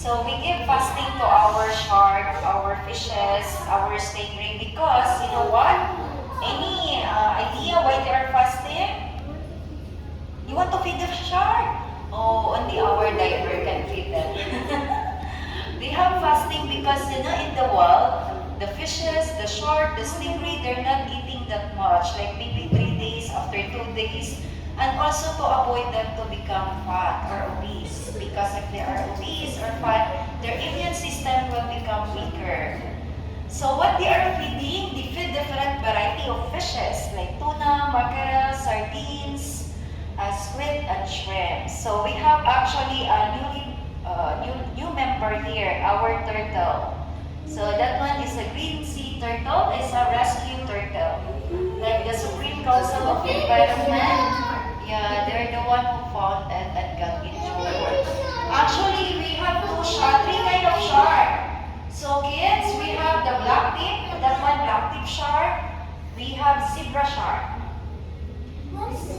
So we give fasting to our shark, our fishes, our stingray because you know what? Any idea why they are fasting? You want to feed the shark? Oh, only our diver can feed them. They have fasting because you know in the wild, the fishes, the shark, the stingray, they're not eating that much, like maybe 3 days after 2 days, and also to avoid them to become fat or obese. Because if they are obese or fat, their immune system will become weaker. So what they are feeding, they feed different variety of fishes like tuna, mackerel, sardines, squid, and shrimp. So we have actually a new member here, our turtle. So that one is a green sea turtle, is a rescue turtle. Like the Supreme Council of Environment, yeah, they're the one who found it and got injured. Actually, we have three kind of shark. So kids, we have the black tip, that one black tip shark. We have zebra shark.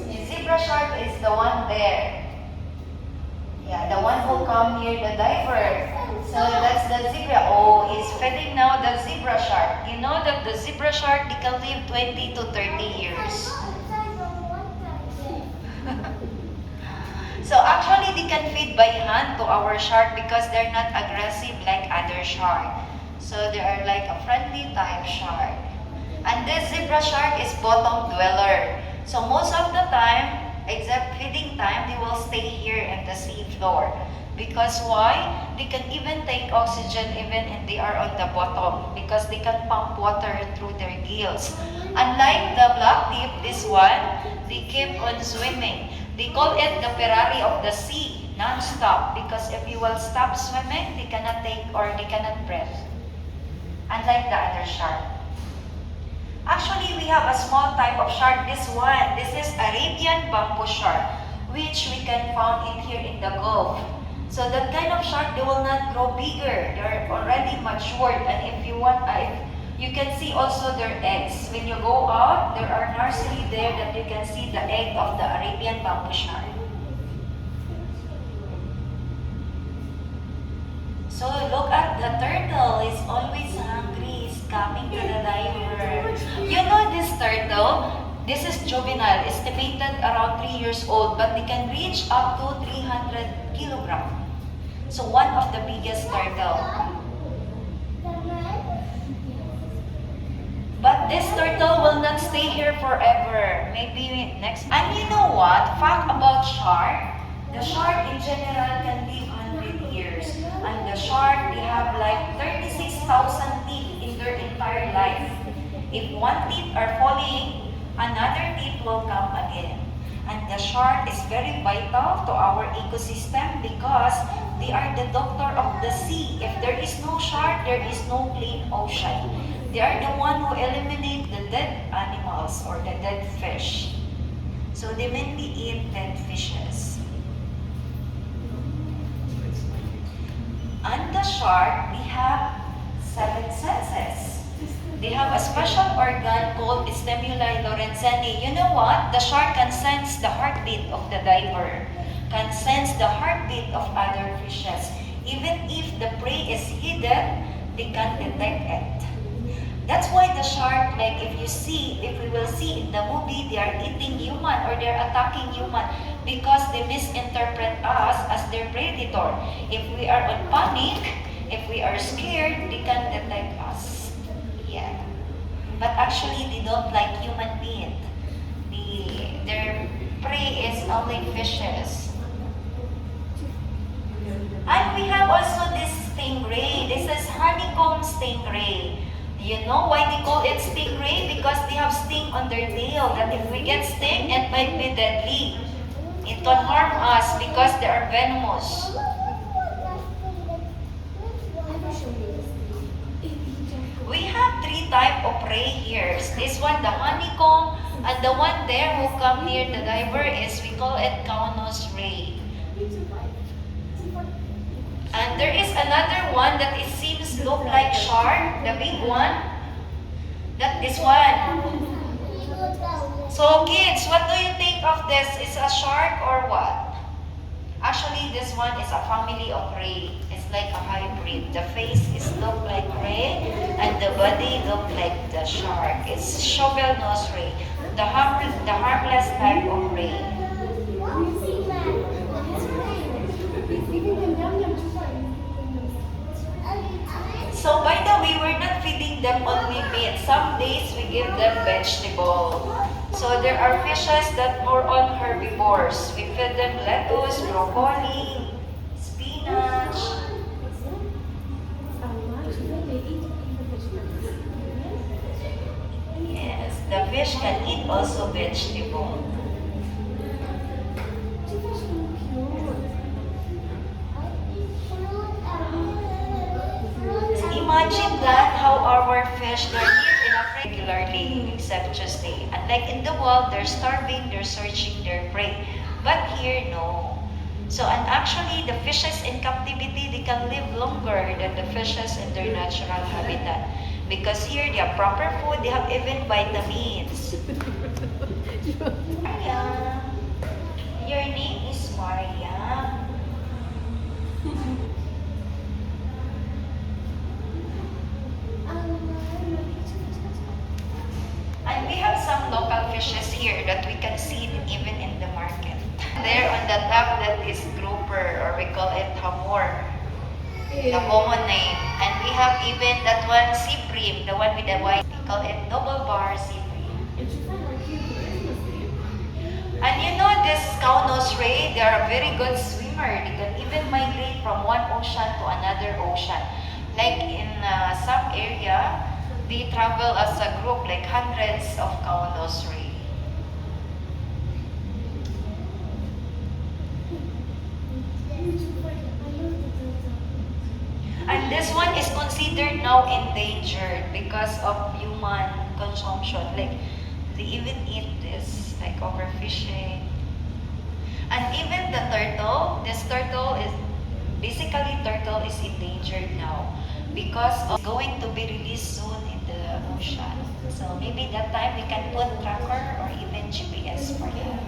The zebra shark is the one there. Yeah, the one who come near the diver. So that's the zebra. Oh, he's feeding now the zebra shark. You know that the zebra shark, they can live 20 to 30 years. So actually, they can feed by hand to our shark because they're not aggressive like other shark. So they are like a friendly type shark. And this zebra shark is bottom dweller. So most of the time, except feeding time, they will stay here in the sea floor. Because why? They can even take oxygen even if they are on the bottom because they can pump water through their gills. Unlike the black tip, this one, they keep on swimming. They call it the Ferrari of the sea, non-stop, because if you will stop swimming, they cannot take or they cannot breathe. Unlike the other shark. Actually, we have a small type of shark, this one. This is Arabian bamboo shark, which we can find in here in the Gulf. So that kind of shark, they will not grow bigger. They're already matured, and if you want, you can see also their eggs. When you go out, there are nursery there that you can see the egg of the Arabian bamboo shark. So look at the turtle, is always hungry, is coming to the diver. You know this turtle, this is juvenile, estimated around 3 years old, but they can reach up to 300 kilograms. So one of the biggest turtle. But this turtle will not stay here forever. Maybe next. And you know what? Fact about shark. The shark in general can live 100 years. And the shark, they have like 36,000 teeth in their entire life. If one teeth are falling, another teeth will come again. And the shark is very vital to our ecosystem because they are the doctor of the sea. If there is no shark, there is no clean ocean. They are the one who eliminate the dead animals or the dead fish. So they mainly eat dead fishes. On the shark, we have 7 senses. They have a special organ called stimuli lorenzini. You know what? The shark can sense the heartbeat of the diver, can sense the heartbeat of other fishes. Even if the prey is hidden, they can detect it. That's why the shark, like if we will see in the movie, they are eating human or they're attacking human because they misinterpret us as their predator. If we are on panic, if we are scared, they can detect us. Yeah. But actually, they don't like human meat. Their prey is only fishes. And we have also this stingray. This is honeycomb stingray. You know why they call it stingray? Because they have sting on their tail. That if we get sting, it might be deadly. It can harm us because they are venomous. We have 3 types of prey here. This one, the honeycomb, and the one there who come near the diver is, we call it Caunus ray. And there is another one that it seems look like shark, the big one. That this one. So kids, what do you think of this? Is a shark or what? Actually, this one is a family of ray. It's like a hybrid. The face is look like ray, and the body look like the shark. It's shovel nose ray, the harmless type of ray. So by the way, we're not feeding them only meat. Some days we give them vegetable. So there are fishes that more on herbivores. We feed them lettuce, broccoli, spinach. Yes, the fish can eat also vegetable. Imagine that how our fish don't eat enough regularly except Tuesday. Unlike in the wild, they're starving, they're searching their prey. But here, no. So, and actually, the fishes in captivity, they can live longer than the fishes in their natural habitat. Because here, they have proper food, they have even vitamins. Maria, your name is Maria. And we have some local fishes here that we can see even in the market. There on the top, that is grouper, or we call it hamor, the common name. And we have even that one, cyprim, the one with the white. We call it double bar cyprim. And you know this cow-nose ray, they are a very good swimmer. They can even migrate from one ocean to another ocean. Like in some area, they travel as a group, like hundreds of cow-nose ray. And this one is considered now endangered because of human consumption. Like, they even eat this, like overfishing. And even the turtle, this turtle is, basically turtle is endangered now because of going to be released soon in the ocean. So maybe that time we can put tracker or even GPS for them.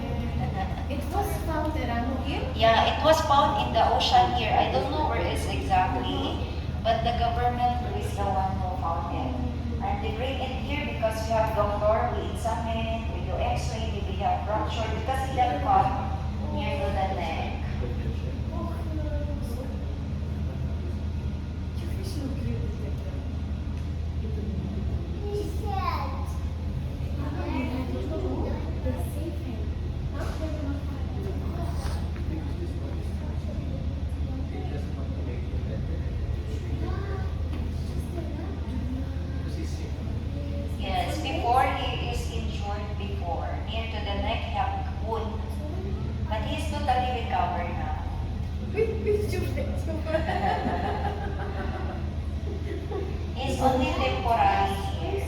It was found around here? Yeah, it was found in the ocean here. I don't know where it's exactly, but the government is the one who found it. And they bring it here because we have doctor, we examine, we do x-ray, we have fracture because it got caught near to the neck. Yes, before he is injured before, near to the neck, he have wound. But he is totally recovered now. He's only temporary here.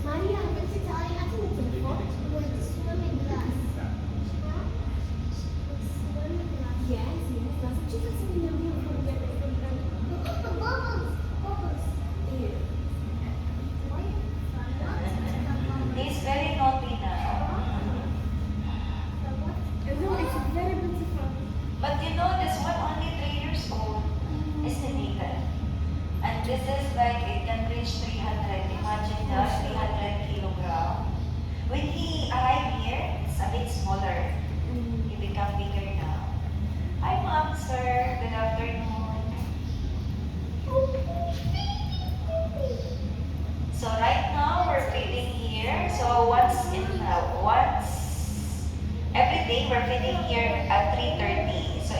Maria, wenn Sie da eine Telefon with swimming glass. Yes, yes. That's what you can see in the Look at the bubbles. Bubbles. Here. He's very naughty now. No, it's very beautiful. But you know, this one only 3 years old, estimated. And this is like, it can reach 300. Imagine that, 300 kilogram. When he arrived here, it's a bit smaller. He become bigger now. Hi, ma'am, sir. Good afternoon. So right now, we're feeding here. So once every day, we're feeding here at 3:30. So